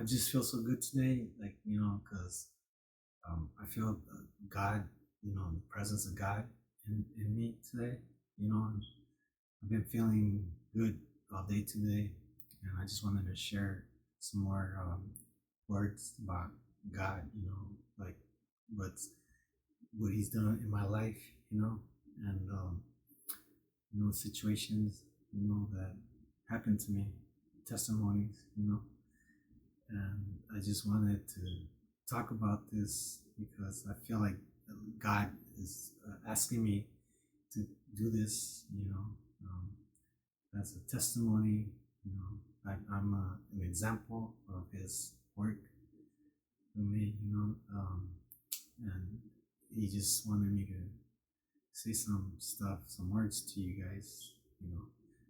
just feel so good today, like, because I feel God, the presence of God in me today. And I've been feeling good all day today, and I just wanted to share some more words about God, like what's what He's done in my life, and situations, that happened to me, testimonies, and I just wanted to talk about this because I feel like God is asking me to do this, as a testimony. I'm an example of His work for me, and He just wanted me to say some stuff, some words to you guys,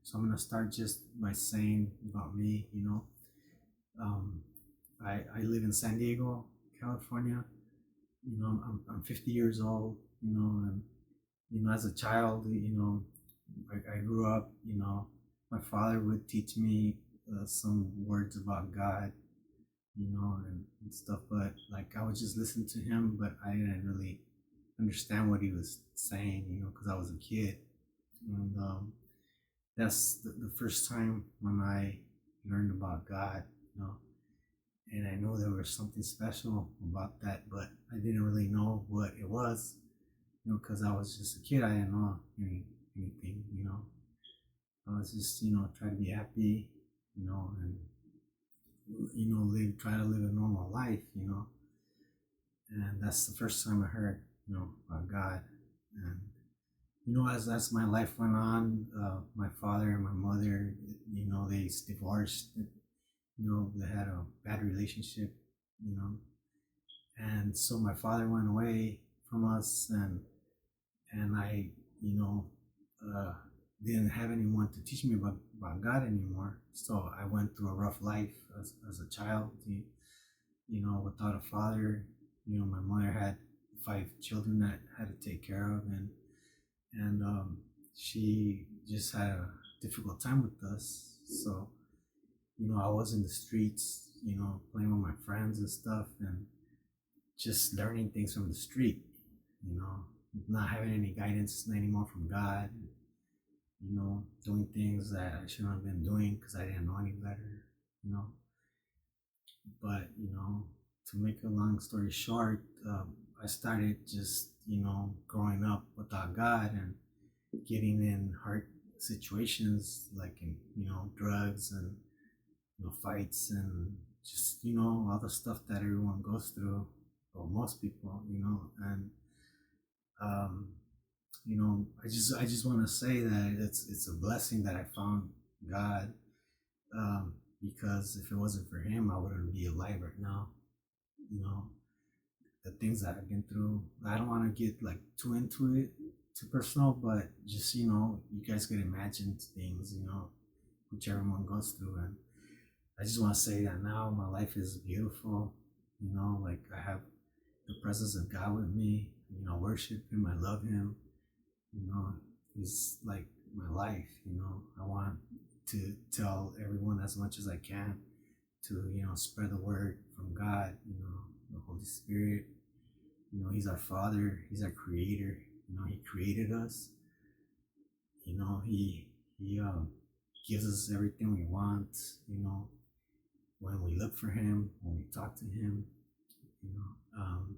So I'm gonna start just by saying about me, um, I live in San Diego, California. I'm 50 years old, and as a child, I grew up, my father would teach me some words about God, and stuff, but like I would just listen to him, but I didn't really understand what he was saying, because I was a kid. And that's the first time when I learned about God, and I know there was something special about that, but I didn't really know what it was, because I was just a kid. I didn't know anything, I was just, trying to be happy, and try to live a normal life, and that's the first time I heard, about God. And as my life went on, my father and my mother, they divorced. They had a bad relationship, you know, and so my father went away from us, and I, uh, didn't have anyone to teach me about God anymore. So I went through a rough life as a child, without a father. My mother had 5 children that had to take care of, and she just had a difficult time with us. So, I was in the streets, playing with my friends and stuff, and just learning things from the street, you know, not having any guidance anymore from God, doing things that I shouldn't have been doing because I didn't know any better, you know. But, to make a long story short, I started just, growing up without God and getting in hard situations like in, drugs and, fights and just, all the stuff that everyone goes through, or most people, and um, I just want to say that it's a blessing that I found God, because if it wasn't for Him, I wouldn't be alive right now. You know, the things that I've been through. I don't want to get like too into it, too personal, but just you guys could imagine things, which everyone goes through, and I just want to say that now my life is beautiful. Like I have the presence of God with me. Worship Him. I love Him. He's like my life. I want to tell everyone as much as I can to, spread the word from God, the Holy Spirit. He's our Father. He's our Creator. He created us. He gives us everything we want. When we look for Him, when we talk to Him. You know, um,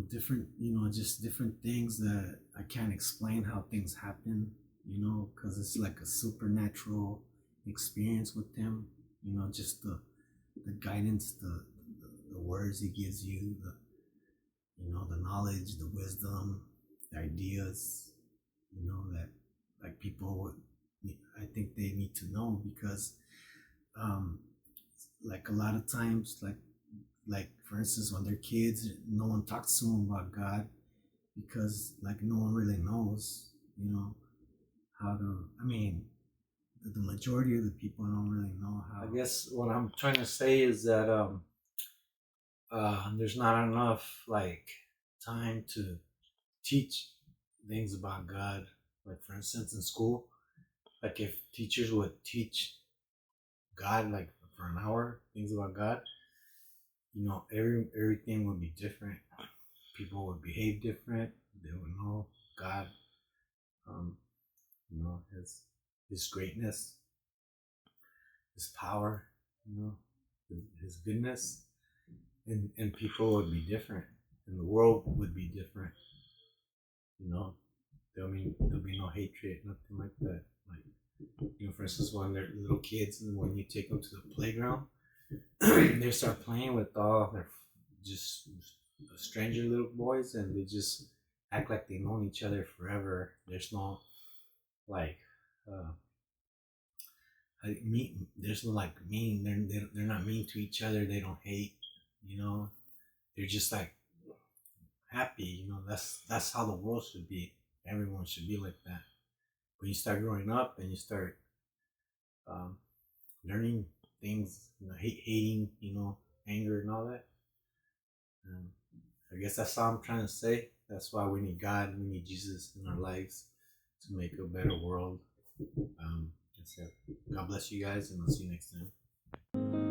different, just different things that I can't explain how things happen, because it's like a supernatural experience with Him, just the guidance, the words He gives you, the knowledge, the wisdom, the ideas, that like people would, I think they need to know because, um, like a lot of times, like for instance when they're kids, no one talks to them about God because like no one really knows, how to. I mean, the majority of the people don't really know how. I guess what I'm trying to say is that there's not enough like time to teach things about God. Like for instance in school, like if teachers would teach God like for an hour, things about God, everything would be different. People would behave different. They would know God, um, his greatness, his power, his goodness, and people would be different, and the world would be different. You know, there'll be no hatred, nothing like that. Like, for instance, when they're little kids, and when you take them to the playground, they start playing with all their just stranger little boys, and they just act like they known each other forever. There's no like uh, mean. There's no like mean. They're not mean to each other. They don't hate. You know, they're just like happy. That's how the world should be. Everyone should be like that. When you start growing up and you start um, learning things, hating, anger and all that. Um, I guess that's all I'm trying to say. That's why we need God and we need Jesus in our lives to make a better world. That's it. God bless you guys, and I'll see you next time.